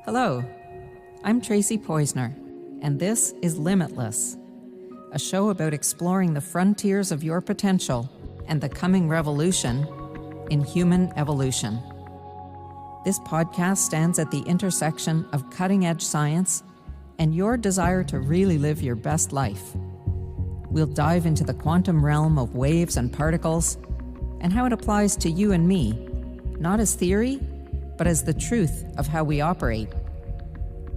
Hello, I'm Tracy Poizner, and this is Limitless, a show about exploring the frontiers of your potential and the coming revolution in human evolution. This podcast stands at the intersection of cutting-edge science and your desire to really live your best life. We'll dive into the quantum realm of waves and particles and how it applies to you and me, not as theory, but as the truth of how we operate.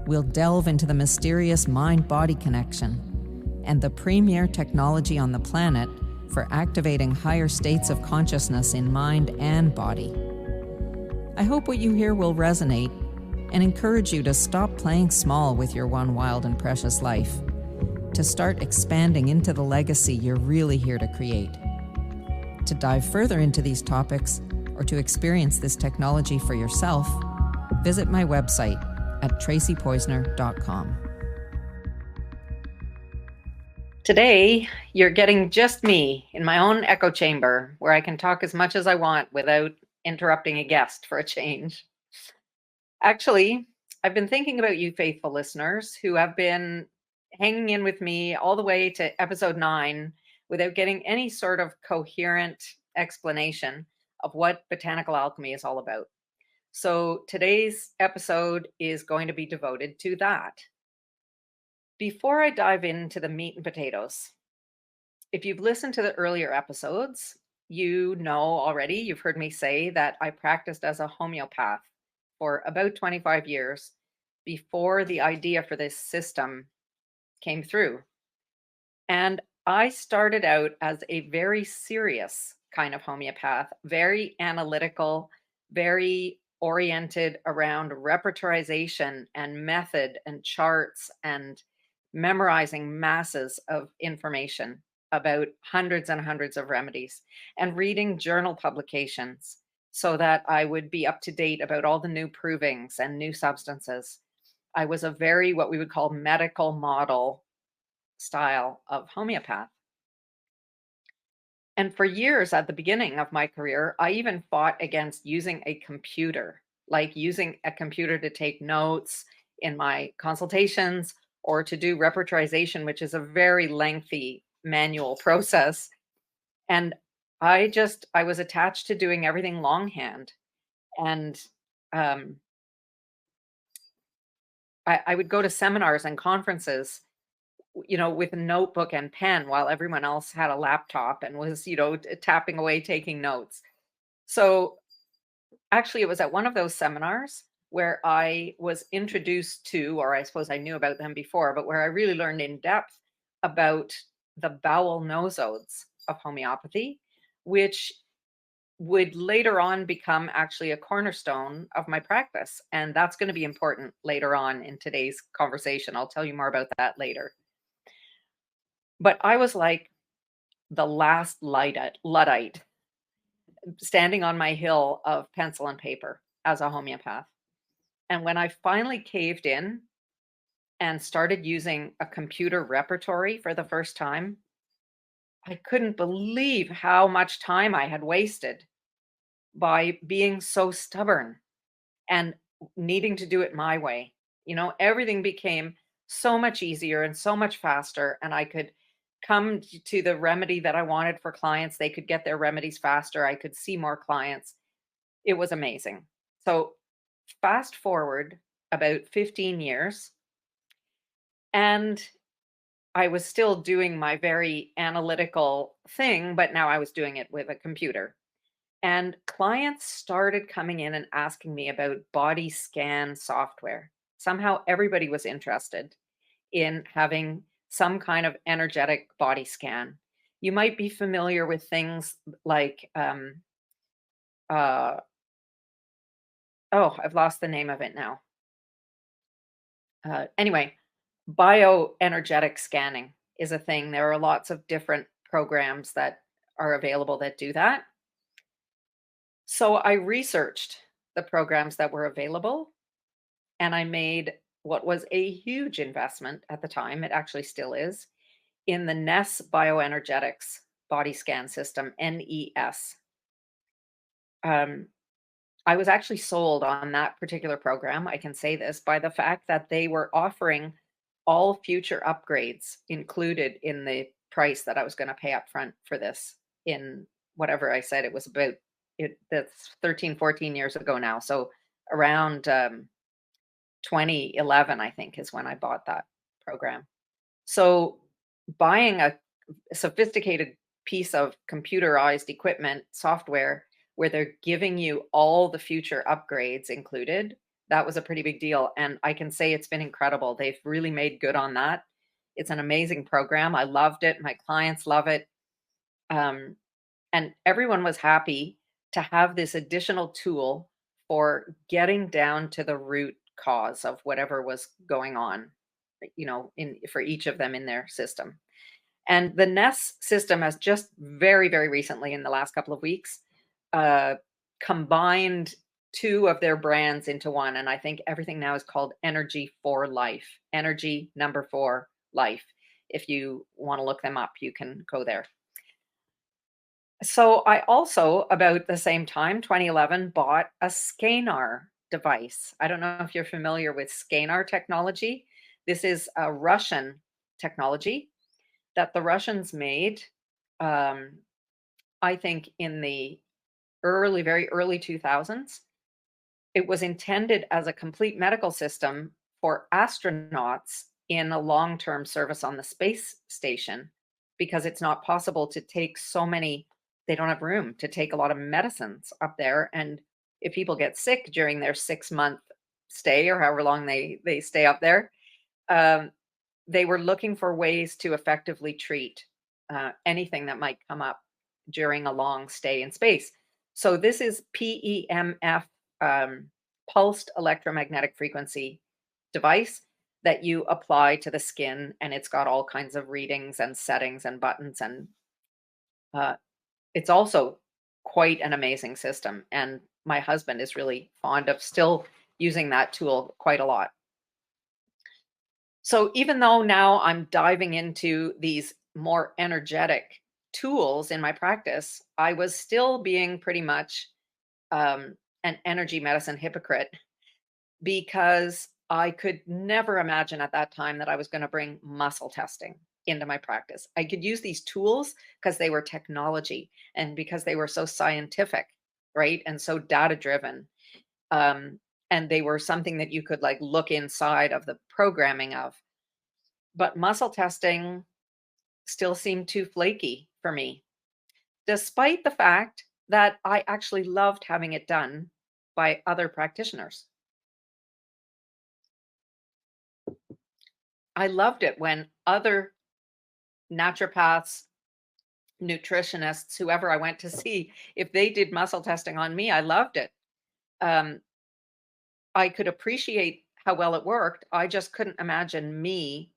We'll delve into the mysterious mind-body connection and the premier technology on the planet for activating higher states of consciousness in mind and body. I hope what you hear will resonate and encourage you to stop playing small with your one wild and precious life, to start expanding into the legacy you're really here to create. To dive further into these topics or to experience this technology for yourself, visit my website at tracypoizner.com. Today, you're getting just me in my own echo chamber where I can talk as much as I want without interrupting a guest for a change. Actually, I've been thinking about you faithful listeners who have been hanging in with me all the way to episode 9 without getting any sort of coherent explanation of what Botanical Alchemy is all about. So today's episode is going to be devoted to that. Before I dive into the meat and potatoes, if you've listened to the earlier episodes, you know already, you've heard me say that I practiced as a homeopath for about 25 years before the idea for this system came through. And I started out as a very serious kind of homeopath, very analytical, very oriented around repertorization and method and charts and memorizing masses of information about hundreds and hundreds of remedies and reading journal publications so that I would be up to date about all the new provings and new substances. I was a very, what we would call medical model style of homeopath. And for years at the beginning of my career, I even fought against using a computer, like using a computer to take notes in my consultations or to do repertorization, which is a very lengthy manual process. And I was attached to doing everything longhand. And I would go to seminars and conferences, with a notebook and pen while everyone else had a laptop and was, tapping away, taking notes. So actually, it was at one of those seminars where I was introduced to, or I suppose I knew about them before, but where I really learned in depth about the bowel nosodes of homeopathy, which would later on become actually a cornerstone of my practice. And that's going to be important later on in today's conversation. I'll tell you more about that later. But I was like the last Luddite standing on my hill of pencil and paper as a homeopath. And when I finally caved in and started using a computer repertory for the first time, I couldn't believe how much time I had wasted by being so stubborn and needing to do it my way. Everything became so much easier and so much faster, and I could come to the remedy that I wanted for clients. They could get their remedies faster. I could see more clients. It was amazing. So fast forward about 15 years, and I was still doing my very analytical thing, but now I was doing it with a computer. And clients started coming in and asking me about body scan software. Somehow everybody was interested in having some kind of energetic body scan. You might be familiar with things like, I've lost the name of it now. Anyway, bioenergetic scanning is a thing. There are lots of different programs that are available that do that. So I researched the programs that were available, and I made what was a huge investment at the time, it actually still is, in the NES bioenergetics body scan system, NES. I was actually sold on that particular program, I can say this, by the fact that they were offering all future upgrades included in the price that I was gonna pay up front for this in whatever I said it was about that's 13, 14 years ago now, so around, 2011, I think, is when I bought that program. So, buying a sophisticated piece of computerized equipment software where they're giving you all the future upgrades included, that was a pretty big deal. And I can say it's been incredible. They've really made good on that. It's an amazing program. I loved it. My clients love it. Um, and everyone was happy to have this additional tool for getting down to the root cause of whatever was going on, in for each of them in their system. And the Nest system has just very, very recently, in the last couple of weeks, uh, combined two of their brands into one. And I think everything now is called Energy for Life. Energy number four life. If you want to look them up, you can go there. So I also, about the same time, 2011, bought a scanar device. I don't know if you're familiar with scanar technology. This is a Russian technology that the Russians made, um, I think in the very early 2000s. It was intended as a complete medical system for astronauts in a long-term service on the space station because it's not possible to take so many, they don't have room to take a lot of medicines up there. And if people get sick during their 6-month stay or however long they stay up there, um, they were looking for ways to effectively treat anything that might come up during a long stay in space. So this is PEMF, pulsed electromagnetic frequency device that you apply to the skin, and it's got all kinds of readings and settings and buttons, and uh, it's also quite an amazing system. And my husband is really fond of still using that tool quite a lot. So even though now I'm diving into these more energetic tools in my practice, I was still being pretty much an energy medicine hypocrite because I could never imagine at that time that I was going to bring muscle testing into my practice. I could use these tools because they were technology and because they were so scientific, right? And so data driven. Um, and they were something that you could like look inside of the programming of. But muscle testing still seemed too flaky for me, despite the fact that I actually loved having it done by other practitioners. I loved it when other naturopaths, nutritionists, whoever I went to see, if they did muscle testing on me, I loved it. Um, I could appreciate how well it worked. I just couldn't imagine me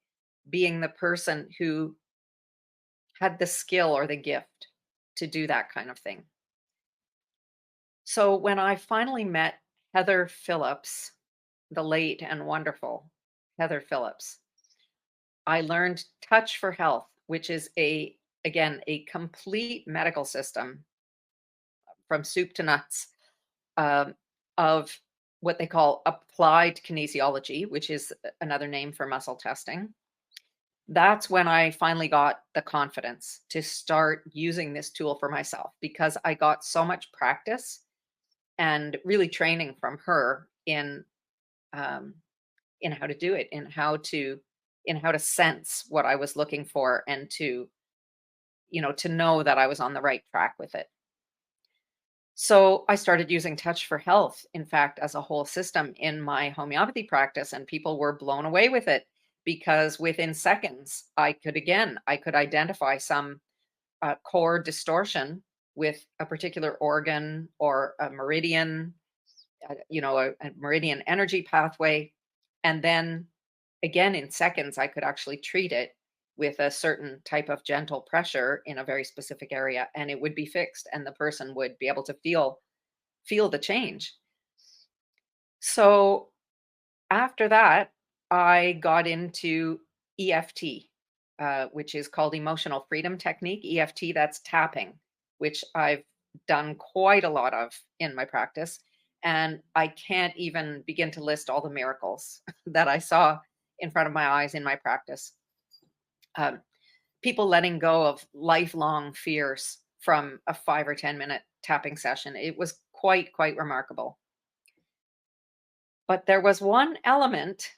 being the person who had the skill or the gift to do that kind of thing. So when I finally met Heather Phillips, the late and wonderful Heather Phillips, I learned Touch for Health, which is again, a complete medical system from soup to nuts, um, of what they call applied kinesiology, which is another name for muscle testing. That's when I finally got the confidence to start using this tool for myself because I got so much practice and really training from her um, in how to do it, in how to sense what I was looking for, and to know that I was on the right track with it. So I started using Touch for Health, in fact, as a whole system in my homeopathy practice, and people were blown away with it because within seconds, I could identify some core distortion with a particular organ or a meridian, a meridian energy pathway. And then again, in seconds, I could actually treat it with a certain type of gentle pressure in a very specific area, and it would be fixed, and the person would be able to feel the change. So after that, I got into EFT, which is called Emotional Freedom Technique. EFT, that's tapping, which I've done quite a lot of in my practice. And I can't even begin to list all the miracles that I saw in front of my eyes in my practice. Um, People letting go of lifelong fears from a 5 or 10 minute tapping session. It was quite remarkable. But there was one element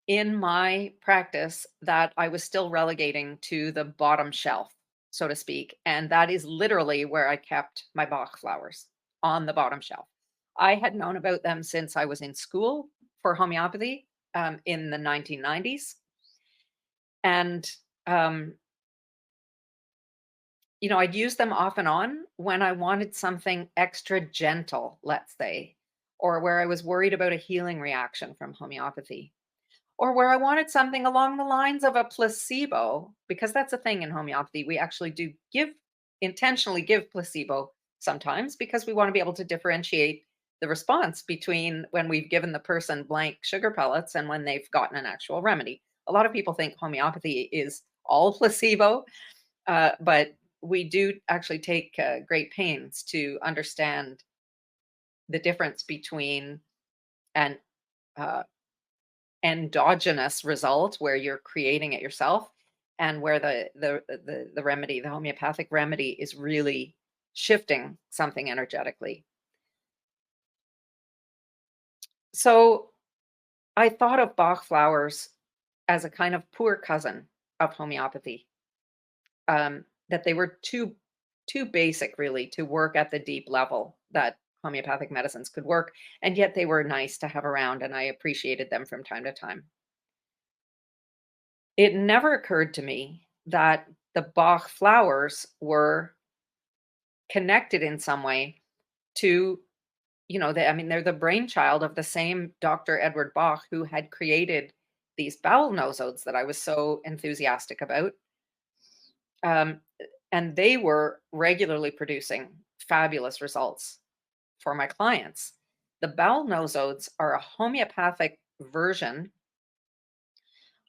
in my practice that I was still relegating to the bottom shelf, so to speak. And that is literally where I kept my Bach flowers, on the bottom shelf. I had known about them since I was in school for homeopathy, in the 1990s. And, um, I'd use them off and on when I wanted something extra gentle, let's say, or where I was worried about a healing reaction from homeopathy. Or where I wanted something along the lines of a placebo, because that's a thing in homeopathy. We actually do intentionally give placebo sometimes because we want to be able to differentiate the response between when we've given the person blank sugar pellets and when they've gotten an actual remedy. A lot of people think homeopathy is all placebo, but we do actually take great pains to understand the difference between an uh, endogenous result where you're creating it yourself and where the remedy, the homeopathic remedy, is really shifting something energetically. So I thought of Bach flowers as a kind of poor cousin of homeopathy. That they were too basic really to work at the deep level that homeopathic medicines could work, and yet they were nice to have around and I appreciated them from time to time. It never occurred to me that the Bach flowers were connected in some way to, they're the brainchild of the same Dr. Edward Bach who had created these bowel nosodes that I was so enthusiastic about. Um, and they were regularly producing fabulous results for my clients. The bowel nosodes are a homeopathic version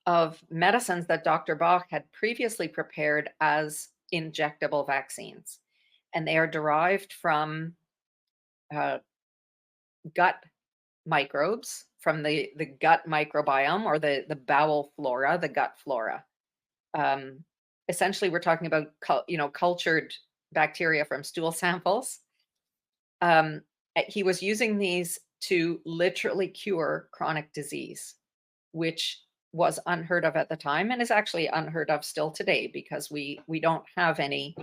of medicines that Dr. Bach had previously prepared as injectable vaccines. And they are derived from uh, gut microbes, from the gut microbiome or the bowel flora, the gut flora. Um, Essentially, we're talking about cultured bacteria from stool samples. He was using these to literally cure chronic disease, which was unheard of at the time and is actually unheard of still today because we don't have any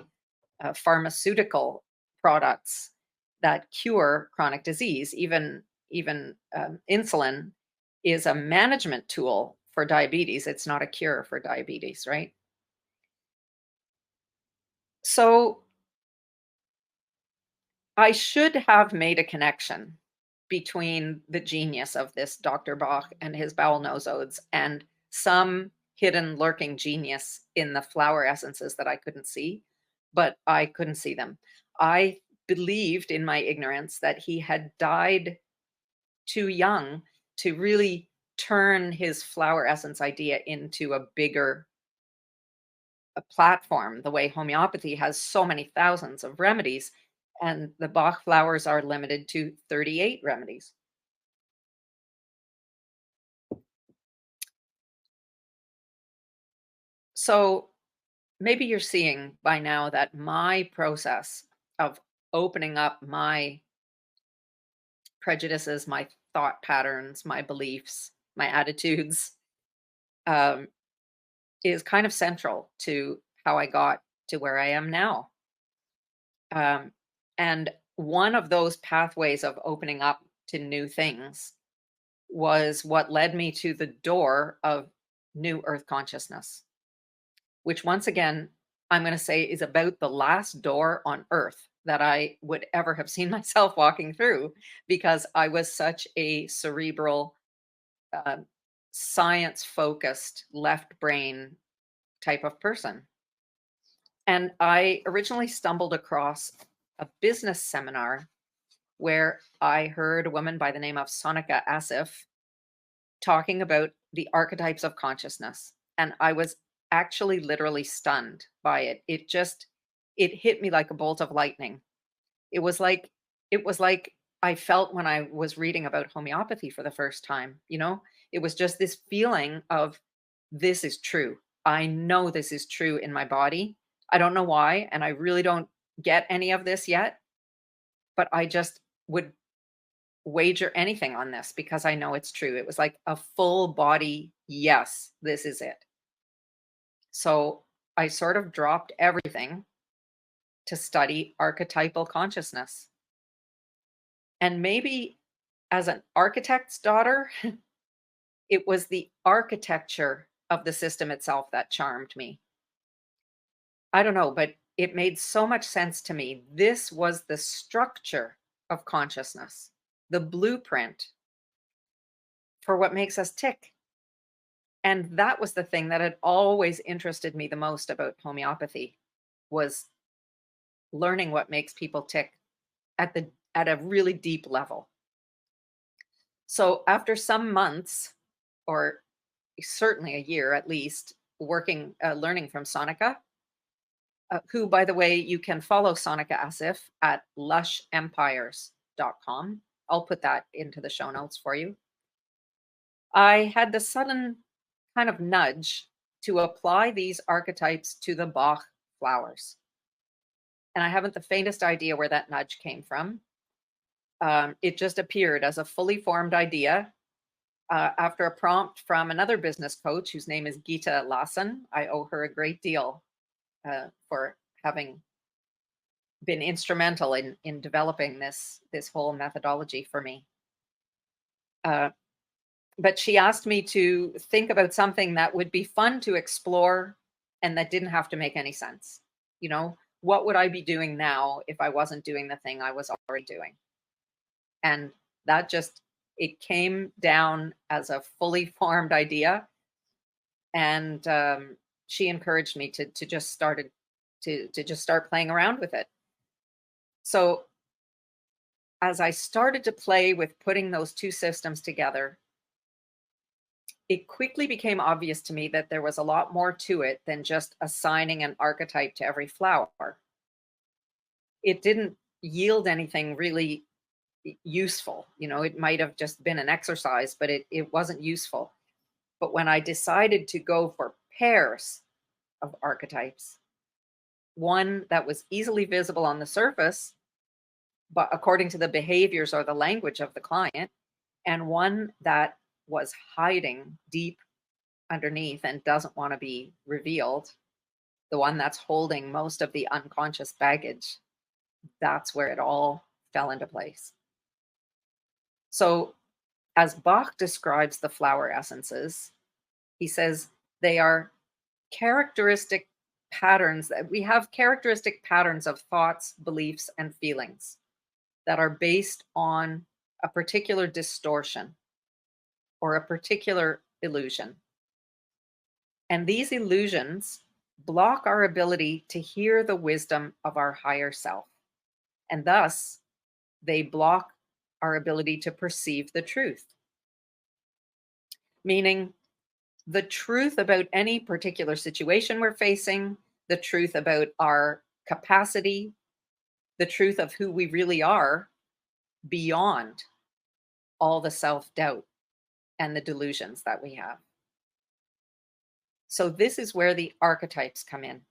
pharmaceutical products that cure chronic disease. Even insulin is a management tool for diabetes. It's not a cure for diabetes, right? So I should have made a connection between the genius of this Dr. Bach and his bowel nosodes and some hidden lurking genius in the flower essences that I couldn't see, but I couldn't see them. I believed in my ignorance that he had died too young to really turn his flower essence idea into a bigger a platform, the way homeopathy has so many thousands of remedies, and the Bach flowers are limited to 38 remedies. So maybe you're seeing by now that my process of opening up my prejudices, my thought patterns, my beliefs, my attitudes, um, is kind of central to how I got to where I am now. Um, and one of those pathways of opening up to new things was what led me to the door of new earth consciousness, which once again, I'm going to say is about the last door on earth that I would ever have seen myself walking through because I was such a cerebral, uh, science focused, left brain type of person. And I originally stumbled across a business seminar where I heard a woman by the name of Sonika Asif talking about the archetypes of consciousness. And I was actually literally stunned by it. It hit me like a bolt of lightning. It was like I felt when I was reading about homeopathy for the first time, it was just this feeling of this is true. I know this is true in my body. I don't know why, and I really don't get any of this yet, but I just would wager anything on this because I know it's true. It was like a full body, yes, this is it. So I sort of dropped everything to study archetypal consciousness. And maybe as an architect's daughter, it was the architecture of the system itself that charmed me. I don't know, but it made so much sense to me. This was the structure of consciousness, the blueprint for what makes us tick. And that was the thing that had always interested me the most about homeopathy was learning what makes people tick at a really deep level. So after some months, or certainly a year at least, working learning from Sonica, who, by the way, you can follow Sonica Asif at lushempires.com. I'll put that into the show notes for you. I had the sudden kind of nudge to apply these archetypes to the Bach flowers. And I haven't the faintest idea where that nudge came from. It just appeared as a fully formed idea after a prompt from another business coach whose name is Gita Lassen. I owe her a great deal for having been instrumental in developing this whole methodology for me. But she asked me to think about something that would be fun to explore and that didn't have to make any sense. What would I be doing now if I wasn't doing the thing I was already doing? And that just, it came down as a fully formed idea. And she encouraged me to just start playing around with it. So as I started to play with putting those two systems together, it quickly became obvious to me that there was a lot more to it than just assigning an archetype to every flower. It didn't yield anything really useful. It might have just been an exercise, but it wasn't useful. But when I decided to go for pairs of archetypes, one that was easily visible on the surface, but according to the behaviors or the language of the client, and one that was hiding deep underneath and doesn't want to be revealed, the one that's holding most of the unconscious baggage, that's where it all fell into place. So, as Bach describes the flower essences, he says they are characteristic patterns that we have characteristic patterns of thoughts, beliefs, and feelings that are based on a particular distortion or a particular illusion. And these illusions block our ability to hear the wisdom of our higher self. And thus, they block our ability to perceive the truth. Meaning, the truth about any particular situation we're facing, the truth about our capacity, the truth of who we really are beyond all the self-doubt and the delusions that we have. So this is where the archetypes come in.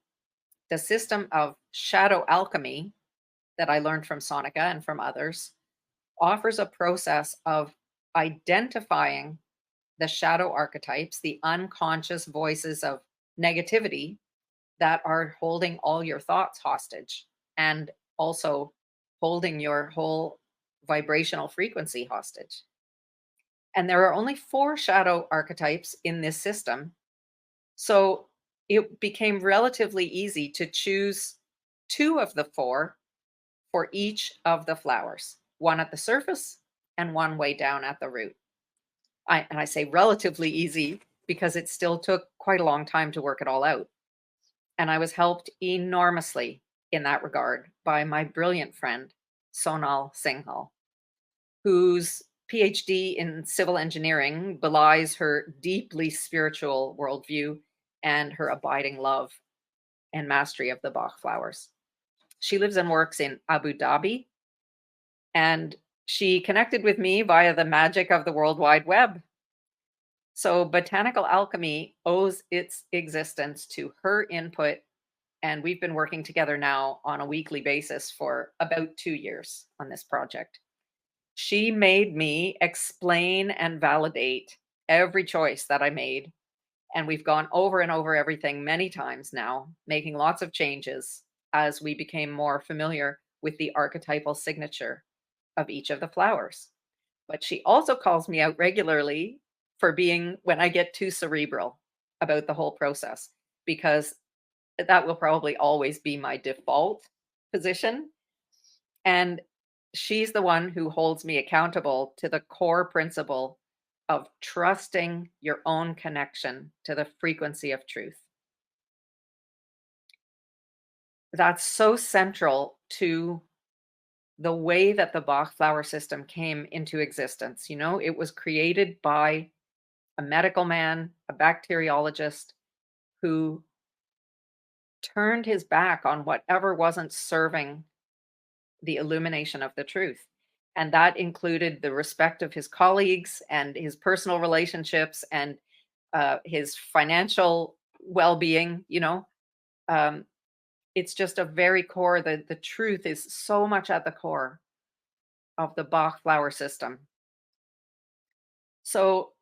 The system of shadow alchemy that I learned from Sonica and from others offers a process of identifying the shadow archetypes, the unconscious voices of negativity that are holding all your thoughts hostage and also holding your whole vibrational frequency hostage. And there are only 4 shadow archetypes in this system. So it became relatively easy to choose 2 of the 4 for each of the flowers, one at the surface and one way down at the root. And I say relatively easy because it still took quite a long time to work it all out. And I was helped enormously in that regard by my brilliant friend, Sonal Singhal, whose PhD in civil engineering belies her deeply spiritual worldview and her abiding love and mastery of the Bach flowers. She lives and works in Abu Dhabi, and She connected with me via the magic of the World Wide Web. So, Botanical Alchemy owes its existence to her input, and we've been working together now on a weekly basis for about 2 years on this project. She made me explain and validate every choice that I made. And we've gone over and over everything many times now, making lots of changes as we became more familiar with the archetypal signature of each of the flowers. But she also calls me out regularly for being when I get too cerebral about the whole process, because that will probably always be my default position. And she's the one who holds me accountable to the core principle of trusting your own connection to the frequency of truth. That's so central to the way that the Bach flower system came into existence. It was created by a medical man, a bacteriologist who turned his back on whatever wasn't serving the illumination of the truth. And that included the respect of his colleagues and his personal relationships and his financial well-being. Um, it's just a very core. The truth is so much at the core of the Bach flower system. So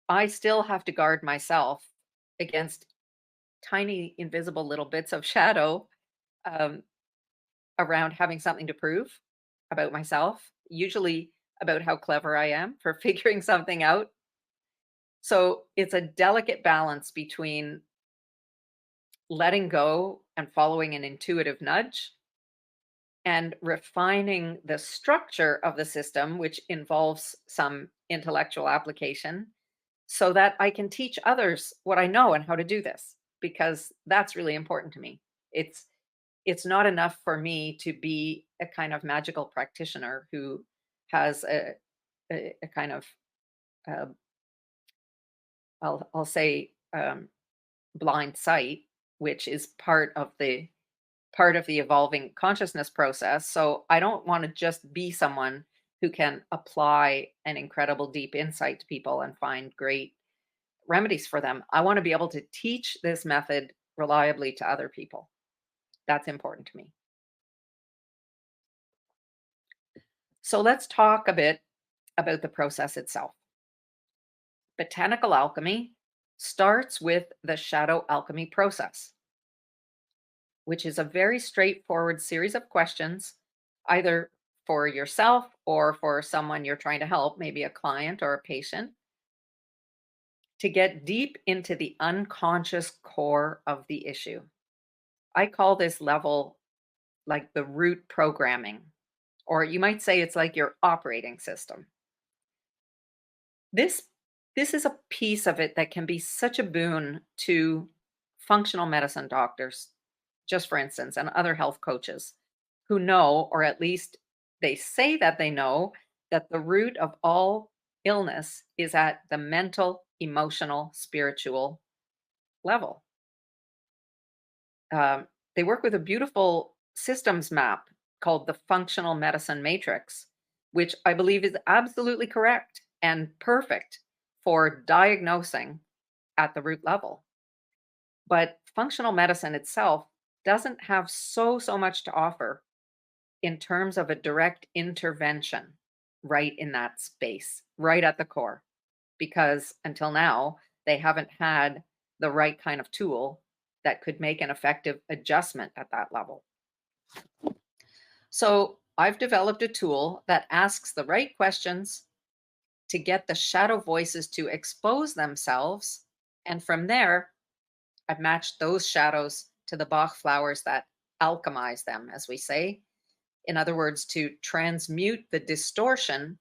I still have to guard myself against tiny, invisible little bits of shadow, um, around having something to prove about myself, usually about how clever I am for figuring something out. So it's a delicate balance between letting go and following an intuitive nudge and refining the structure of the system, which involves some intellectual application, so that I can teach others what I know and how to do this, because that's really important to me. It's it's not enough for me to be a kind of magical practitioner who has a kind of uh, I'll say blind sight, which is part of the evolving consciousness process. So I don't want to just be someone who can apply an incredible deep insight to people and find great remedies for them. I want to be able to teach this method reliably to other people. That's important to me. So let's talk a bit about the process itself. Botanical alchemy starts with the shadow alchemy process, which is a very straightforward series of questions, either for yourself or for someone you're trying to help, maybe a client or a patient, to get deep into the unconscious core of the issue. I call this level like the root programming, or you might say it's like your operating system. This this is a piece of it that can be such a boon to functional medicine doctors, just for instance, and other health coaches who know, or at least they say that they know, that the root of all illness is at the mental, emotional, spiritual level. Um, they work with a beautiful systems map called the functional medicine matrix, which I believe is absolutely correct and perfect for diagnosing at the root level. But functional medicine itself doesn't have so much to offer in terms of a direct intervention right in that space, right at the core, because until now, they haven't had the right kind of tool that could make an effective adjustment at that level. So I've developed a tool that asks the right questions to get the shadow voices to expose themselves. And from there, I've matched those shadows to the Bach flowers that alchemize them, as we say. In other words, to transmute the distortion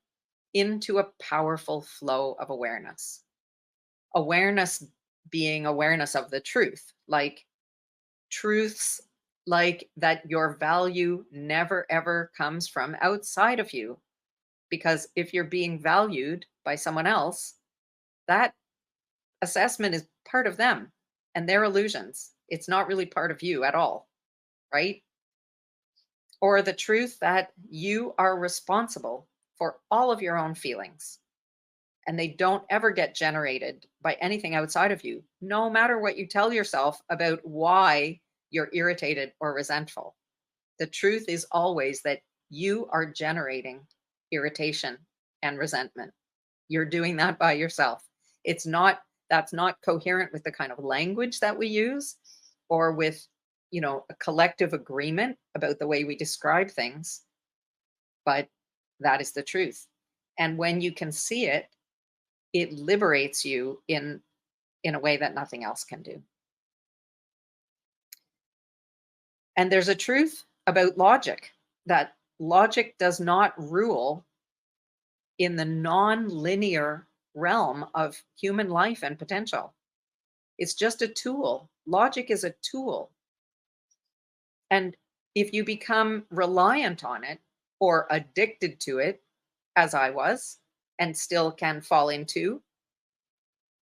into a powerful flow of awareness. Awareness being awareness of the truth, like truths like that your value never ever comes from outside of you. Because if you're being valued by someone else, that assessment is part of them and their illusions. It's not really part of you at all, right? Or the truth that you are responsible for all of your own feelings. And they don't ever get generated by anything outside of you, no matter what you tell yourself about why you're irritated or resentful. The truth is always that you are generating irritation and resentment. You're doing that by yourself. It's not, that's not coherent with the kind of language that we use or with, a collective agreement about the way we describe things, but that is the truth. And when you can see it, it liberates you in a way that nothing else can do. And there's a truth about logic, that logic does not rule in the non-linear realm of human life and potential. It's just a tool. Logic is a tool. And if you become reliant on it or addicted to it, as I was, and still can fall into,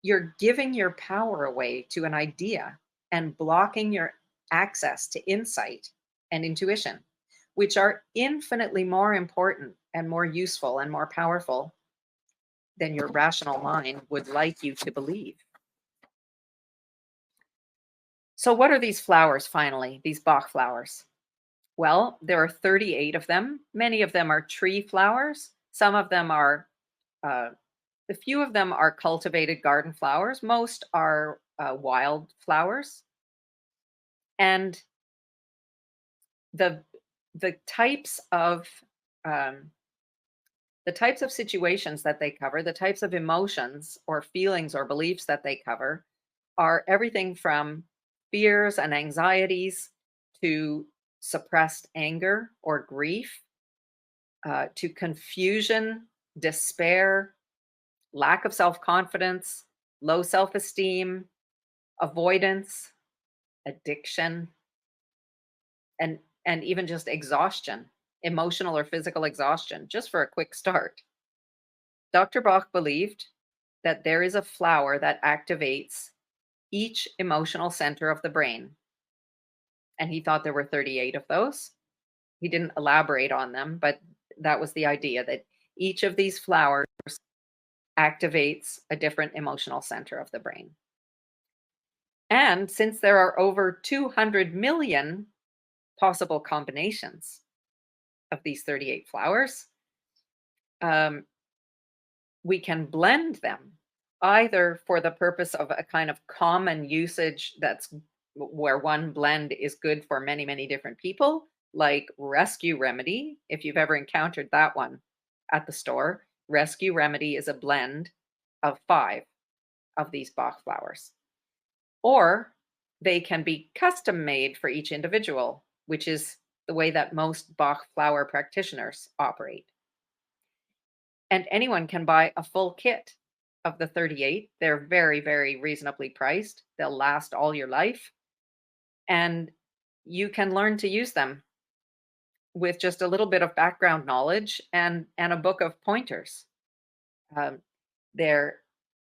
you're giving your power away to an idea and blocking your access to insight and intuition, which are infinitely more important and more useful and more powerful than your rational mind would like you to believe. So, what are these flowers finally, these Bach flowers? Well, there are 38 of them. Many of them are tree flowers. Some of them are, a few of them are cultivated garden flowers. Most are wild flowers. And the the types of um, the types of situations that they cover, the types of emotions or feelings or beliefs that they cover, are everything from fears and anxieties to suppressed anger or grief, to confusion, despair, lack of self confidence, low self esteem, avoidance, addiction, and even just exhaustion, emotional or physical exhaustion, just for a quick start. Dr. Bach believed that there is a flower that activates each emotional center of the brain. And he thought there were 38 of those. He didn't elaborate on them, but that was the idea, that each of these flowers activates a different emotional center of the brain. And since there are over 200 million possible combinations of these 38 flowers, um, we can blend them either for the purpose of a kind of common usage, that's where one blend is good for many, many different people, like Rescue Remedy. If you've ever encountered that one at the store, Rescue Remedy is a blend of 5 of these Bach flowers. Or they can be custom made for each individual, which is the way that most Bach flower practitioners operate. And anyone can buy a full kit of the 38. They're very, very reasonably priced. They'll last all your life. And you can learn to use them with just a little bit of background knowledge and a book of pointers. Um, they're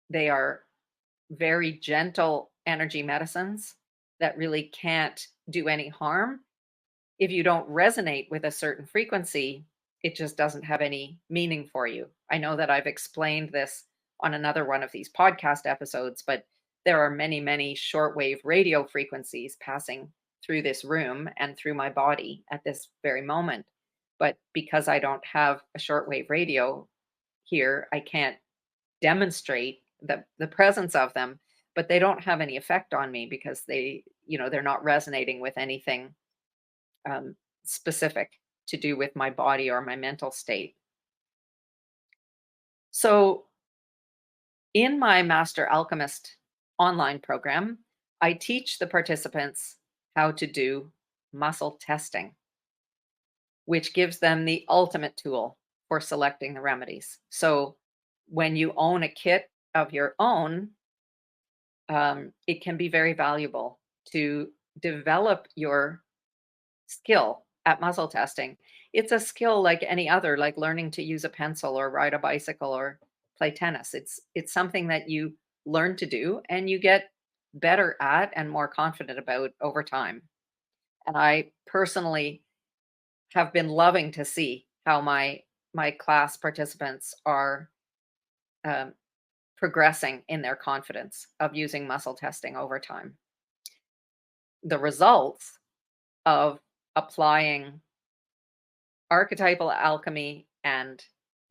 they are very gentle energy medicines that really can't do any harm. If you don't resonate with a certain frequency, it just doesn't have any meaning for you. I know that I've explained this on another one of these podcast episodes, but there are many, many shortwave radio frequencies passing through this room and through my body at this very moment. But because I don't have a shortwave radio here, I can't demonstrate the presence of them, but they don't have any effect on me because they're not resonating with anything um, specific to do with my body or my mental state. So, in my Master Alchemist online program, I teach the participants how to do muscle testing, which gives them the ultimate tool for selecting the remedies. So, when you own a kit of your own, it can be very valuable to develop your skill at muzzle testing. It's a skill like any other, like learning to use a pencil or ride a bicycle or play tennis. It's something that you learn to do and you get better at and more confident about over time. And I personally have been loving to see how my my class participants are um, progressing in their confidence of using muscle testing over time. The results of applying archetypal alchemy and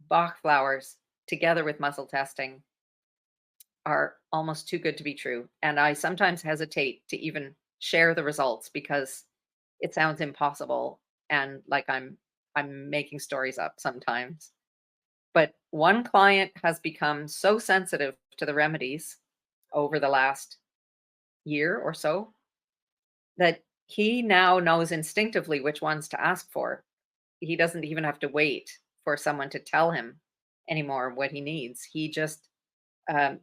Bach flowers together with muscle testing are almost too good to be true. And I sometimes hesitate to even share the results because it sounds impossible and like I'm making stories up sometimes. But one client has become so sensitive to the remedies over the last year or so that he now knows instinctively which ones to ask for. He doesn't even have to wait for someone to tell him anymore what he needs. Um,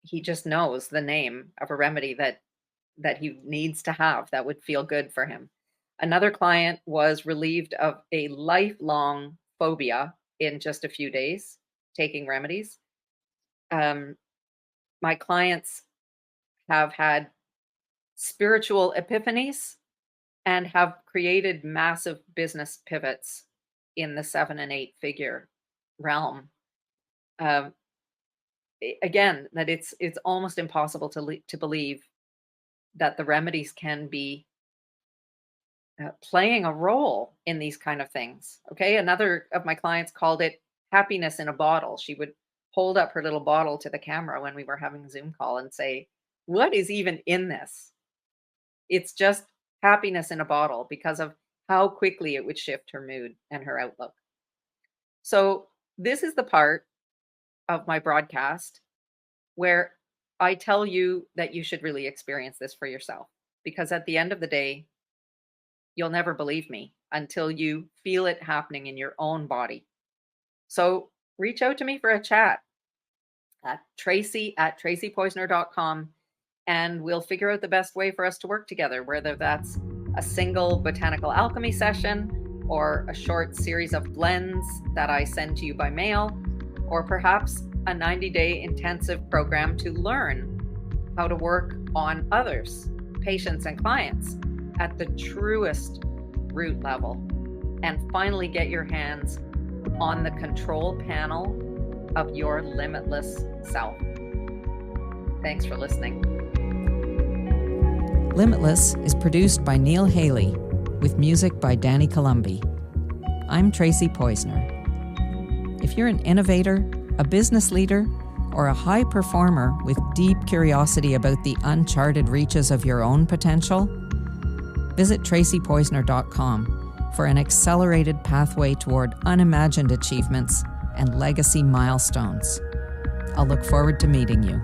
he just knows the name of a remedy that he needs to have that would feel good for him. Another client was relieved of a lifelong phobia in just a few days taking remedies. Um, my clients have had spiritual epiphanies and have created massive business pivots in the 7 and 8 figure realm. Um, Again, that it's almost impossible to believe that the remedies can be playing a role in these kind of things. Okay, another of my clients called it happiness in a bottle. She would hold up her little bottle to the camera when we were having a Zoom call and say, "What is even in this?" It's just happiness in a bottle because of how quickly it would shift her mood and her outlook. So, this is the part of my broadcast where I tell you that you should really experience this for yourself. Because at the end of the day, you'll never believe me until you feel it happening in your own body. So reach out to me for a chat at tracypoizner.com and we'll figure out the best way for us to work together, whether that's a single botanical alchemy session or a short series of blends that I send to you by mail, or perhaps a 90-day intensive program to learn how to work on others, patients and clients at the truest root level and finally get your hands on the control panel of your limitless self. Thanks for listening. Limitless is produced by Neil Haley with music by Danny Columbi. I'm Tracy Poizner. If you're an innovator, a business leader, or a high performer with deep curiosity about the uncharted reaches of your own potential, visit tracypoizner.com for an accelerated pathway toward unimagined achievements and legacy milestones. I'll look forward to meeting you.